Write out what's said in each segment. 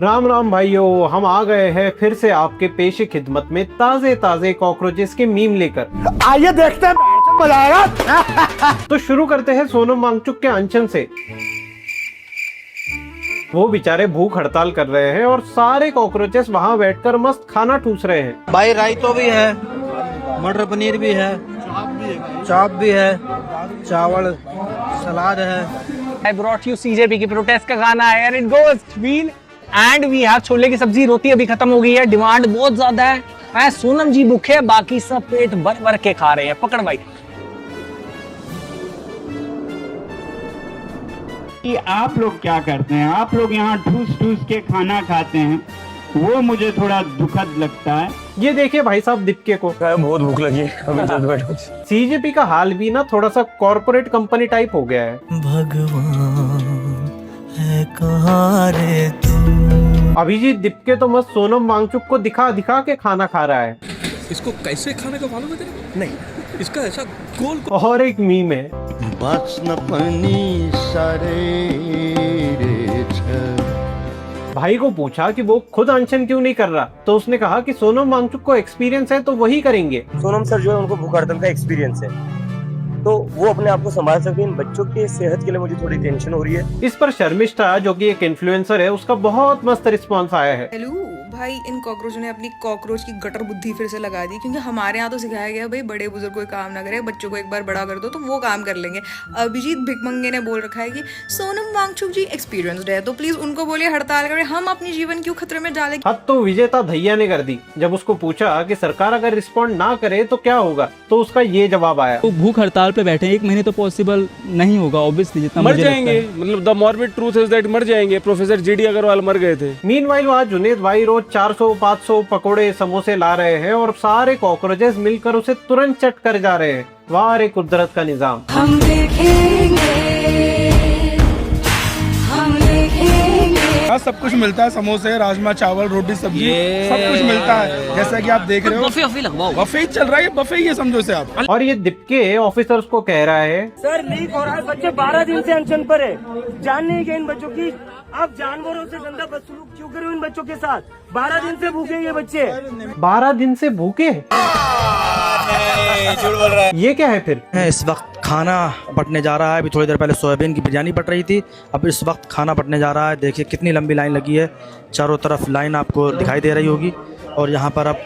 राम राम भाइयों, हम आ गए हैं फिर से आपके पेशे खिदमत में ताजे ताजे कॉकरोचेस के मीम लेकर। आइए देखते हैं, मजा आएगा। तो शुरू करते हैं सोनम वांगचुक के अनशन से। वो बेचारे भूख हड़ताल कर रहे हैं और सारे कॉकरोचेस वहाँ बैठकर मस्त खाना ठूस रहे हैं। भाई रायतो भी है, मटर पनीर भी है, चाप भी है, चावल, सलाद है। I brought you CJP की प्रोटेस्ट का गाना है and it goes mean and we have chole की सब्जी रोटी अभी खत्म हो गई है, डिमांड बहुत ज्यादा है। सोनम जी भूखे है, बाकी सब पेट भर भर के खा रहे हैं। पकड़ भाई। कि आप लोग क्या करते हैं, आप लोग यहाँ ठूस ठूस के खाना खाते हैं, वो मुझे थोड़ा दुखद लगता है। ये देखिए भाई साहब दीपके को बहुत भूख लगी है, अभी तो बैठो। सीजेपी का हाल भी ना थोड़ा सा कॉर्पोरेट कंपनी टाइप हो गया है। भगवान है कहाँ रे तू। अभिजीत दीपके तो मस्त सोनम वांगचुक को दिखा दिखा के खाना खा रहा है। इसको कैसे खाने का मालूम है तेरे? नहीं, इसका ऐसा गोल और एक मीम है, भाई को पूछा कि वो खुद अनशन क्यों नहीं कर रहा, तो उसने कहा कि सोनम वांगचुक को एक्सपीरियंस है तो वही करेंगे। सोनम सर जो है उनको भूख हड़ताल का एक्सपीरियंस है, तो वो अपने आप को संभाल सकते हैं। इन बच्चों की सेहत के लिए मुझे थोड़ी टेंशन हो रही है। इस पर शर्मिष्ठा जो कि एक इन्फ्लुएंसर है, उसका बहुत मस्त रिस्पांस आया है। हेलो भाई, इन कॉकरोचों ने अपनी कॉकरोच की गटर बुद्धि फिर से लगा दी, क्योंकि हमारे यहाँ तो सिखाया गया भाई बड़े बुजुर्ग कोई काम ना करे, बच्चों को एक बार बड़ा कर दो तो वो काम कर लेंगे। अभिजीत भिकमंगे ने बोल रखा है कि सोनम वांगचुक जी एक्सपीरियंस्ड है, तो प्लीज उनको बोलिए हड़ताल करें, हम अपनी जीवन क्यों खतरे में डालें। हद तो विजेता धैया ने कर दी। जब उसको पूछा कि सरकार अगर रिस्पॉन्ड ना करे तो क्या होगा, तो उसका ये जवाब आया, तो भूख हड़ताल पे बैठे 1 महीने तो पॉसिबल नहीं होगा ऑब्वियसली, जितना मर जाएंगे। मतलब the morbid truth is that मर जाएंगे। प्रोफेसर जीडी अग्रवाल मर गए थे। मीनवाइल वहाँ जुनेद भाई रोज 400-500 पकोड़े समोसे ला रहे हैं और सारे कॉकरोचेस मिलकर उसे तुरंत चट कर जा रहे हैं। वाह रे कुदरत का निजाम। हम देखेंगे, हम देखेंगे। सब कुछ मिलता है, समोसे, राजमा चावल, रोटी, सब्जी, सब कुछ मिलता है। जैसा कि आप देख रहे हो, बफे लगवाओ, बफे चल रहा है, बफे ये समझो से आप। और ये दीपके ऑफिसर्स को कह रहा है, सर लीक हो रहा है, बच्चे 12 दिन से अनशन पर है, जान नहीं गए इन बच्चों की। आप जानवरों से गंदा बदसलूक क्यों कर रहे हो इन बच्चों के साथ? 12 दिन से भूखे ये बच्चे। 12 दिन से भूखे। ये क्या है फिर? इस वक्त खाना बटने जा रहा है। अभी थोड़ी देर पहले सोयाबीन की बिरयानी बट रही थी, अब इस वक्त खाना बटने जा रहा है। देखिए कितनी लंबी लाइन लगी है, चारों तरफ लाइन आपको दिखाई दे रही होगी। और यहाँ पर अब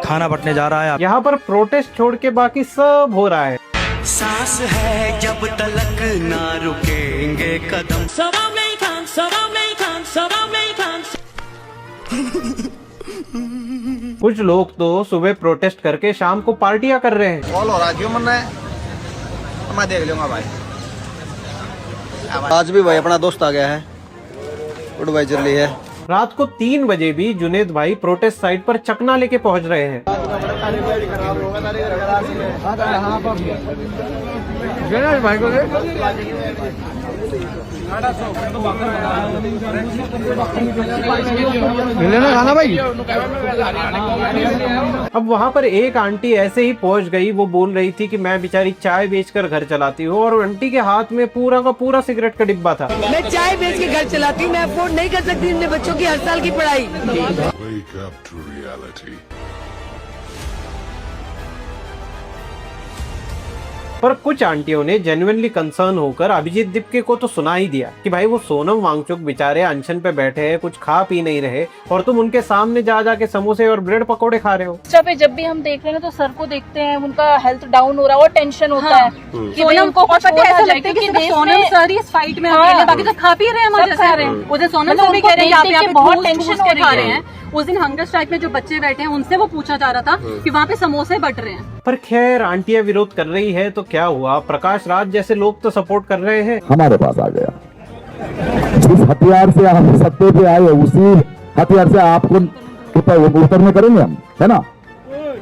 खाना बटने जा रहा है। यहाँ पर प्रोटेस्ट छोड़ के बाकी सब हो रहा है। सांस है जब तलक ना रुकेंगे कदम। कुछ लोग तो सुबह प्रोटेस्ट करके शाम को पार्टियां कर रहे हैं। कॉल हो रहा क्यों मरना है, मैं देख लूंगा भाई। आज भी भाई अपना दोस्त आ गया है, गुड बाई चल रही है। रात को 3 बजे भी जुनेद भाई प्रोटेस्ट साइट पर चकना लेके पहुंच रहे हैं। खाना भाई। अब वहाँ पर एक आंटी ऐसे ही पहुंच गई, वो बोल रही थी कि मैं बेचारी चाय बेचकर घर चलाती हूँ, और आंटी के हाथ में पूरा का पूरा सिगरेट का डिब्बा था। मैं चाय बेच के घर चलाती हूँ, मैं अफोर्ड नहीं कर सकती अपने बच्चों की हर साल की पढ़ाई। पर कुछ आंटियों ने जेन्युइनली कंसर्न होकर अभिजीत दीपके को तो सुना ही दिया कि भाई वो सोनम वांगचुक बेचारे अनशन पे बैठे हैं, कुछ खा पी नहीं रहे, और तुम उनके सामने जा जाके समोसे और ब्रेड पकोड़े खा रहे हो। पे जब भी हम देख रहे हैं तो सर को देखते हैं, उनका हेल्थ डाउन हो रहा है और टेंशन होता है कि भाई उनको कुछ हो ना जाए, क्योंकि देश में सर इस फाइट में अकेले, बाकी तो खा पी रहे हैं, मजे से रहे हैं। उधर सोनम सर भी कह रहे हैं कि आप बहुत टेंशन हो खा रहे हैं। उस दिन हंगर स्ट्राइक में जो बच्चे बैठे हैं उनसे वो पूछा जा रहा था कि वहाँ पे समोसे बट रहे हैं। पर खैर आंटियां विरोध कर रही है तो क्या हुआ, प्रकाश राज जैसे लोग तो सपोर्ट कर रहे हैं। हमारे पास आ गया, जिस हथियार से हम सत्ते पे आए उसी हथियार से आपको उतरने करेंगे हम, है ना।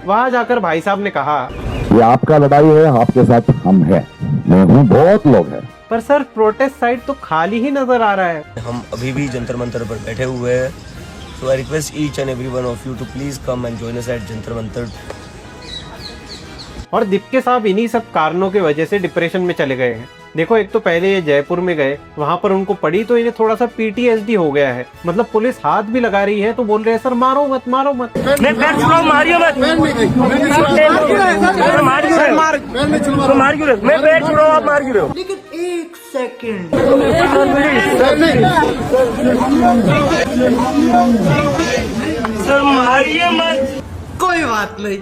वहाँ जाकर भाई साहब ने कहा, ये आपका लड़ाई है, आपके साथ हम हैं, मैं हूँ, बहुत लोग हैं। पर सर प्रोटेस्ट साइट तो खाली ही नजर आ रहा है। हम अभी भी जंतर मंतर पर बैठे हुए हैं, so I request each and every one of you to please come and join us at Jantar Mantar. और दीपके साहब इन्हीं सब कारणों की वजह से डिप्रेशन में चले गए हैं। देखो, एक तो पहले ये जयपुर में गए, वहां पर उनको पड़ी तो इन्हें थोड़ा सा PTSD हो गया है। मतलब पुलिस हाथ भी लगा रही है तो बोल रहे हैं सर मारो मत, मारो मत। मैं पैर छुड़ाओ, मारियो मत, मार क्यों रहे? मैं पैर छुड़ाओ, आप मार क्यों रहे हो? लेकिन एक सेकंड, सर मारिए मत। कोई बात नहीं,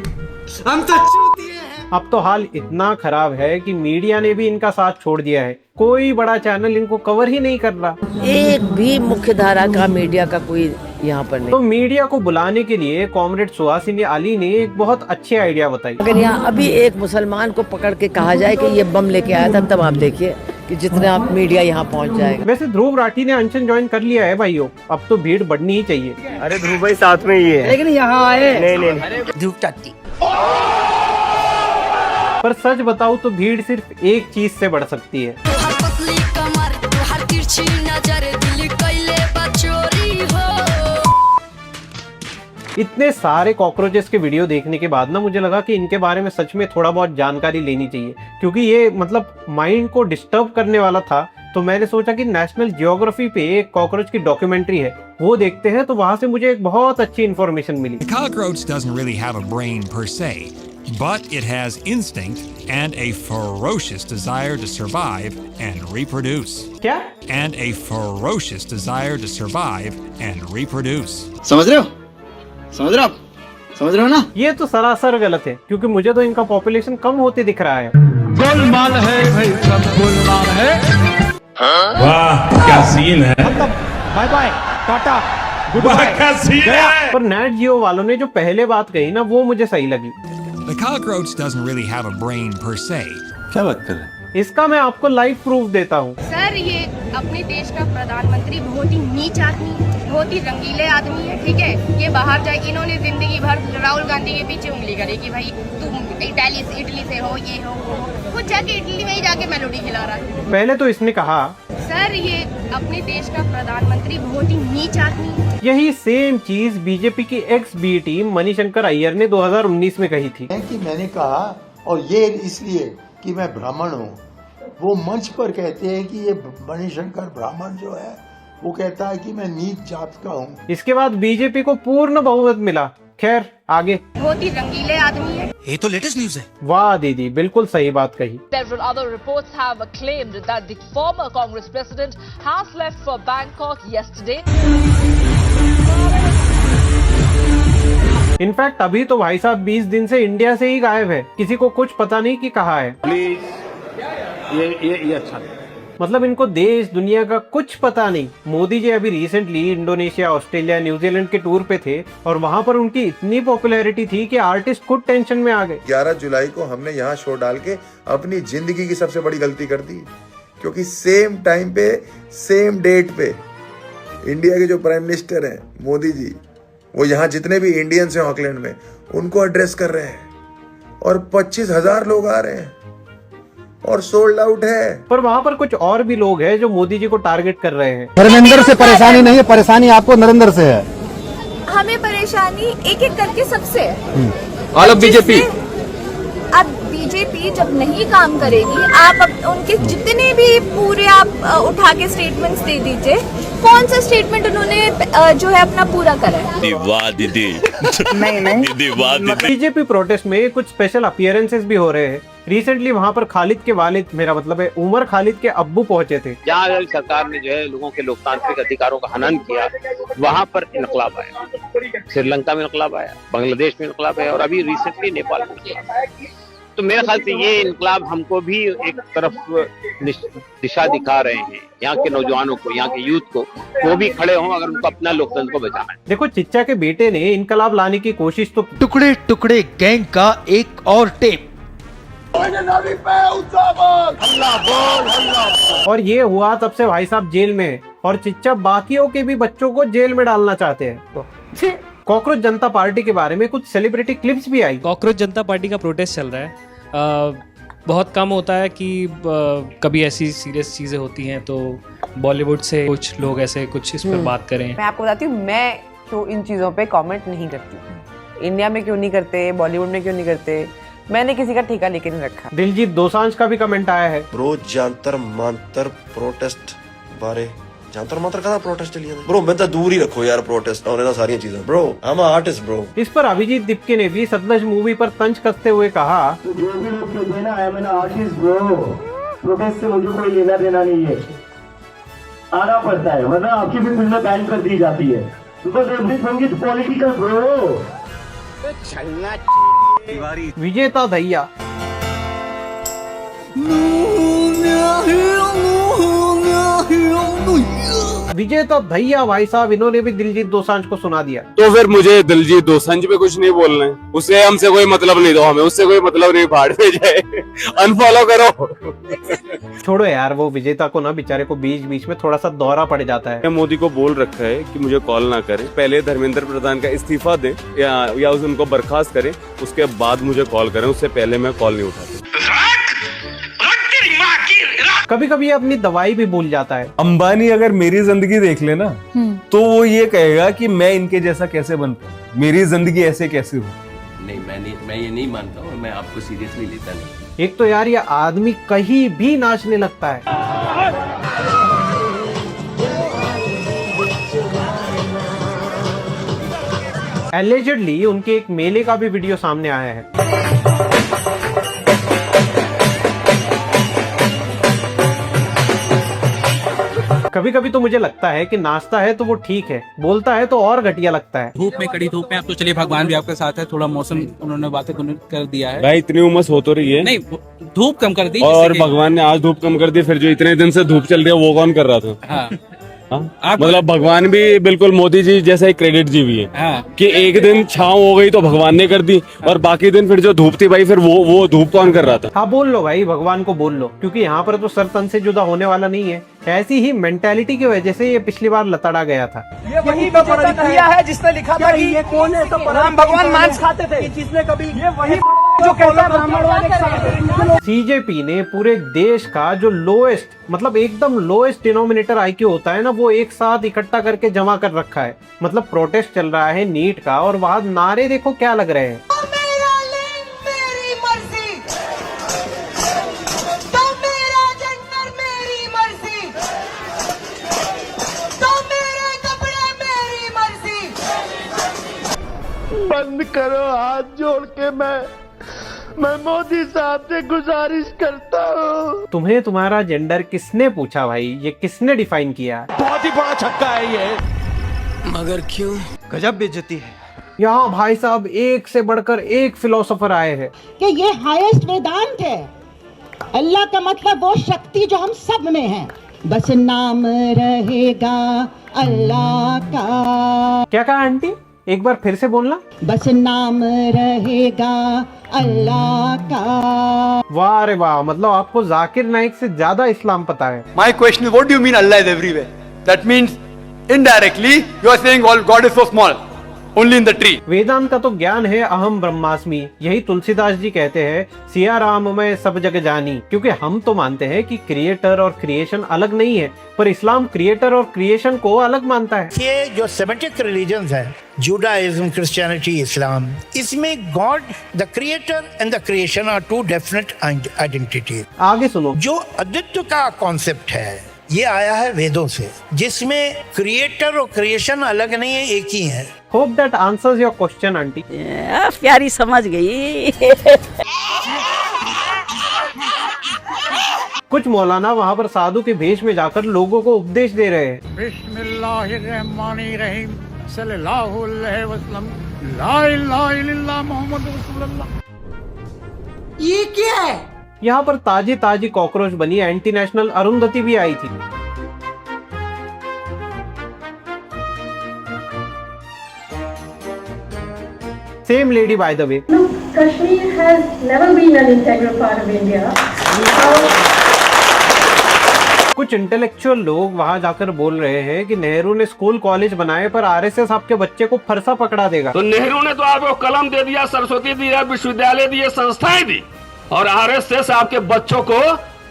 हम तो चूतिए हैं। अब तो हाल इतना खराब है कि मीडिया ने भी इनका साथ छोड़ दिया है। कोई बड़ा चैनल इनको कवर ही नहीं कर रहा। एक भी मुख्य धारा का मीडिया का कोई यहाँ पर नहीं। तो मीडिया को बुलाने के लिए कॉमरेड सुहासिनी अली ने एक बहुत अच्छी आइडिया बताई। अगर यहाँ अभी एक मुसलमान को पकड़ के कहा जाए कि ये बम लेके आया था, तब आप देखिए कि जितने आप मीडिया यहाँ पहुँच जाएगा। वैसे ध्रुव राठी ने अनशन ज्वाइन कर लिया है भाइयों, अब तो भीड़ बढ़नी ही चाहिए। अरे ध्रुव भाई साथ में ही है, लेकिन यहाँ आए नहीं ध्रुव चाची। पर सच बताऊं तो भीड़ सिर्फ एक चीज से बढ़ सकती है। इतने सारे कॉकरोचेस के वीडियो देखने के बाद ना मुझे लगा कि इनके बारे में सच में थोड़ा बहुत जानकारी लेनी चाहिए, क्योंकि ये मतलब माइंड को डिस्टर्ब करने वाला था। तो मैंने सोचा कि नेशनल जियोग्राफी पे एक कॉकरोच की डॉक्यूमेंट्री है, वो देखते हैं। तो वहां से मुझे एक बहुत अच्छी इन्फॉर्मेशन मिली। The cockroach doesn't really have a brain per se, but it has instinct and a ferocious desire to survive and reproduce. क्या? And a ferocious desire to survive and reproduce. समझ रहे हो? समझ रहे हो आप? समझ रहे हो ना? ये तो सरासर गलत है, क्योंकि मुझे तो इनका पॉपुलेशन कम होते दिख रहा है। गोलमाल है भाई, सब गोलमाल है। वाह क्या सीन है। Bye bye, tata, goodbye. क्या सीन है। पर नेट जियो वालों ने जो पहले बात कही ना, वो मुझे सही लगी। The cockroach doesn't really have a brain per se. क्या बात कर रहे हैं? इसका मैं आपको लाइव प्रूफ देता हूँ। सर, ये अपने देश का प्रधानमंत्री बहुत ही नीच आदमी, बहुत ही रंगीले आदमी है, ठीक है। ये बाहर जाए, इन्होंने जिंदगी भर राहुल गांधी के पीछे उंगली करी कि भाई तुम इटली से हो, ये हो वो हो। वो जाके इटली में ही जाके मेलोडी खिला रहा है। पहले तो इसने कहा, सर ये अपने देश का प्रधानमंत्री बहुत ही नीच आदमी है। यही सेम चीज बीजेपी की X B team Manishankar Aiyar ने 2019 में कही थी। कि मैंने कहा, और ये इसलिए कि मैं ब्राह्मण हूँ। वो मंच पर कहते हैं कि ये मणिशंकर ब्राह्मण जो है, वो कहता है कि मैं नीच जात का हूँ। इसके बाद बीजेपी को पूर्ण बहुमत मिला। खैर आगे। बहुत ही रंगीले आदमी है। ये तो लेटेस्ट न्यूज़ है। वाह दीदी, बिल्कुल सही बात कही। Several other reports have claimed that the former Congress president has left for Bangkok yesterday. In fact अभी तो भाई साहब 20 दिन से इंडिया से ही गायब है, किसी को कुछ पता नहीं कि कहाँ है। प्लीज ये अच्छा नहीं। मतलब इनको देश दुनिया का कुछ पता नहीं। मोदी जी अभी रिसेंटली इंडोनेशिया, ऑस्ट्रेलिया, न्यूजीलैंड के टूर पे थे और वहां पर उनकी इतनी पॉपुलैरिटी थी कि आर्टिस्ट खुद टेंशन में आ गए। 11 जुलाई को हमने यहाँ शो डाल के अपनी जिंदगी की सबसे बड़ी गलती कर दी, क्योंकि सेम टाइम पे सेम डेट पे इंडिया के जो प्राइम मिनिस्टर हैं मोदी जी, वो यहाँ जितने भी इंडियंस हैं ऑकलैंड में, उनको एड्रेस कर रहे हैं और 25,000 लोग आ रहे हैं और सोल्ड आउट है। पर वहाँ पर कुछ और भी लोग हैं जो मोदी जी को टारगेट कर रहे हैं। धर्मेंद्र से परेशानी नहीं है, परेशानी आपको नरेंद्र से है। हमें परेशानी एक एक करके सबसे ऑल ऑफ बीजेपी। अब बीजेपी जब नहीं काम करेगी, आप उनके जितने भी पूरे आप उठा के स्टेटमेंट्स दे दीजिए, कौन सा स्टेटमेंट उन्होंने जो है अपना पूरा करा है। वाह दीदी। नहीं दीदी वाह दीदी। बीजेपी प्रोटेस्ट में कुछ स्पेशल अपीयरेंसेस भी हो रहे हैं। रिसेंटली वहाँ पर खालिद के वालिद, मेरा मतलब है उमर खालिद के अब्बू पहुंचे थे। जहाँ सरकार ने जो है लोगों के लोकतांत्रिक अधिकारों का हनन किया, वहाँ पर इनकलाब आया। श्रीलंका में इनकलाब आया, बांग्लादेश में इनकलाब आया और अभी रिसेंटली नेपाल में इनकलाब आया। तो मेरे ख्याल से ये इनकलाब हमको भी एक तरफ दिशा दिखा रहे हैं, यहाँ के नौजवानों को, यहाँ के यूथ को, वो भी खड़े हों अगर उनको अपना लोकतंत्र को बचाना है। देखो, चिच्चा के बेटे ने इनकलाब लाने की कोशिश तो की। टुकड़े टुकड़े गैंग का एक और टेप। और ये हुआ तब से भाई साहब जेल में है और चिच्चा बाकियों के भी बच्चों को जेल में डालना चाहते हैं। कॉकरोच जनता पार्टी के बारे में कुछ सेलिब्रिटी क्लिप्स भी आई। कॉकरोच जनता पार्टी का प्रोटेस्ट चल रहा है। बहुत कम होता है कि कभी ऐसी सीरियस चीज़ें होती हैं तो बॉलीवुड से कुछ लोग ऐसे कुछ इस पर बात करें। मैं आपको बताती हूँ, मैं तो इन चीज़ों पे कमेंट नहीं करती। इंडिया में क्यों नहीं करते, बॉलीवुड में क्यों नहीं करते, मैंने किसी का ठेका लेके नहीं रखा। दिलजीत दोसांझ का भी कमेंट आया है। ब्रो जंतर मंतर प्रोटेस्ट बारे जंतर मंतर का प्रोटेस्ट लिया ब्रो मैं तो दूर ही रखो यार प्रोटेस्ट और ना सारी चीजें bro I am artist bro. इस पर अभिजीत दिपके ने भी सतलज मूवी पर तंज कसते हुए कहा, जो भी लोग कहते हैं ना I am an artist bro, protest से मुझे कोई लेना देना नहीं है, आना पड़ता है वरना आपकी भी फिल्में बैन कर दी जाती है, because everything is political bro. विजेता दहिया विजेता भैया भाई साहब, इन्होंने भी दिलजीत दोसांझ को सुना दिया। तो फिर मुझे दिलजीत दोसांझ पे कुछ नहीं बोलना है, उससे हमसे कोई मतलब नहीं, दो हमें उससे कोई मतलब नहीं, भाड़ में जाए अनफॉलो करो। छोड़ो यार, वो विजेता को ना बेचारे को बीच बीच में थोड़ा सा दौरा पड़ जाता है। मोदी को बोल रखा है कि मुझे कॉल ना करें, पहले धर्मेंद्र प्रधान का इस्तीफा दे या उनको बर्खास्त करें, उसके बाद मुझे कॉल करें, उससे पहले मैं कॉल नहीं उठाता। कभी कभी अपनी दवाई भी भूल जाता है। अंबानी अगर मेरी जिंदगी देख लेना तो वो ये कहेगा कि मैं इनके जैसा कैसे बन पाऊं, मेरी जिंदगी ऐसे कैसे हो। नहीं मैं ये नहीं मानता हूँ, मैं आपको सीरियसली लेता नहीं। एक तो यार ये आदमी कहीं भी नाचने लगता है। एलिजेडली उनके एक मेले का भी वीडियो सामने आया है। कभी कभी तो मुझे लगता है कि नाचता है तो वो ठीक है, बोलता है तो और घटिया लगता है। धूप में, कड़ी धूप में, अब तो चलिए भगवान भी आपके साथ है, थोड़ा मौसम उन्होंने बातें कर दिया है। भाई इतनी उमस हो तो रही है, नहीं धूप कम कर दी, और भगवान ने आज धूप कम कर दी, फिर जो इतने दिन से धूप चल रही है वो कौन कर रहा था? हाँ। मतलब भगवान भी बिल्कुल मोदी जी जैसा ही क्रेडिट जी भी है। हाँ। कि एक दिन छांव हो गई तो भगवान ने कर दी, और बाकी दिन फिर जो धूप थी भाई, फिर वो धूप कौन कर रहा था? हाँ बोल लो भाई, भगवान को बोल लो, क्योंकि यहाँ पर तो सर तन से जुदा होने वाला नहीं है। ऐसी ही मेंटेलिटी की वजह से ये पिछली बार लताड़ा गया था। ये वही विजेता है जिसने लिखा था कि ये कौन है, राम भगवान मांस खाते थे, जिसने कभी ये वही जो कहता ब्राह्मण वाले। सीजेपी ने पूरे देश का जो लोएस्ट, मतलब एकदम लोएस्ट डिनोमिनेटर आईक्यू होता है ना, वो एक साथ इकट्ठा करके जमा कर रखा है। मतलब प्रोटेस्ट चल रहा है नीट का, और वहां नारे देखो क्या लग रहे हैं। बंद करो, हाथ जोड़ के मैं मोदी साहब से गुजारिश करता हूँ। तुम्हें तुम्हारा जेंडर किसने पूछा भाई? ये किसने डिफाइन किया? बहुत ही बड़ा छक्का है ये। मगर क्यों? गजब बेइज्जती है। यहाँ भाई साहब एक से बढ़कर एक फिलोसोफर आए हैं कि ये हाईएस्ट वेदांत है। अल्लाह का मतलब वो शक्ति जो हम सब में है, बस नाम रहेगा अल्लाह का। क्या कहा आंटी? एक बार फिर से बोलना। बस नाम रहेगा अल्लाह का। वाह रे वाह, मतलब आपको जाकिर नाइक से ज्यादा इस्लाम पता है। My question is, what do you mean Allah is everywhere? That means indirectly you are saying all God is so small, only in the tree. वेदांत का तो ज्ञान है अहम ब्रह्मास्मि। यही तुलसीदास जी कहते हैं, सिया राम में सब जग जानी। क्योंकि हम तो मानते हैं कि क्रिएटर और क्रिएशन अलग नहीं है, पर इस्लाम क्रिएटर और क्रिएशन को अलग मानता है। ये जो सेमेटिक रिलीजन्स हैं, जुडाइज्म, क्रिश्चियनिटी, इस्लाम, इसमें God the creator and the creation are two definite identity. आगे सुनो। जो अद्वित्व का कॉन्सेप्ट है ये आया है वेदों से, जिसमें क्रिएटर और क्रिएशन अलग नहीं है, एक ही है। Hope that answers your question aunty. प्यारी समझ गई। कुछ मौलाना वहाँ पर साधु के भेष में जाकर लोगों को उपदेश दे रहे हैं। बिस्मिल्लाहिर्रहमानिर्रहीम, सल्लल्लाहु अलैहि वसल्लम, ला इलाहा इल्लल्लाह मुहम्मदुर रसूलुल्लाह। ये क्या है? यहाँ पर ताजी ताजी कॉकरोच बनी एंटी नेशनल अरुंधति भी आई थी। Same lady by the way. Kashmir has never been an integral part of India. कुछ इंटेलेक्चुअल लोग वहाँ जाकर बोल रहे हैं कि नेहरू ने स्कूल कॉलेज बनाए पर आरएसएस आपके बच्चे को फरसा पकड़ा देगा। तो नेहरू ने तो आपको कलम दे दिया, सरस्वती दिया, विश्वविद्यालय दिए, संस्थाएं दी, और आरएसएस आपके बच्चों को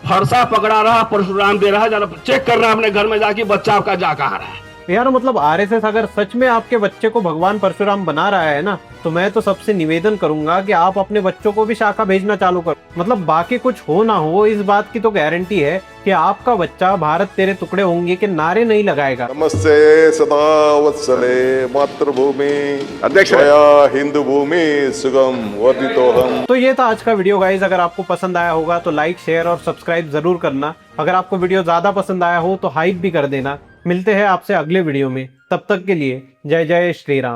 फरसा पकड़ा रहा, परशुराम दे रहा। जरा चेक करना अपने घर में जाके बच्चा आपका जा कहाँ रहा है। यार मतलब आरएसएस अगर सच में आपके बच्चे को भगवान परशुराम बना रहा है ना, तो मैं तो सबसे निवेदन करूंगा कि आप अपने बच्चों को भी शाखा भेजना चालू करो। मतलब बाकी कुछ हो ना हो, इस बात की तो गारंटी है कि आपका बच्चा भारत तेरे टुकड़े होंगे के नारे नहीं लगाएगा। नमस्ते सदा वत्सले मातृभूमि अध्यक्ष हिंदू भूमि सुगम वर्धितोहम। तो ये था आज का वीडियो गाइस। अगर आपको पसंद आया होगा तो लाइक शेयर और सब्सक्राइब जरूर करना। अगर आपको वीडियो ज्यादा पसंद आया हो तो हाइप भी कर देना। मिलते हैं आपसे अगले वीडियो में, तब तक के लिए जय जय श्री राम।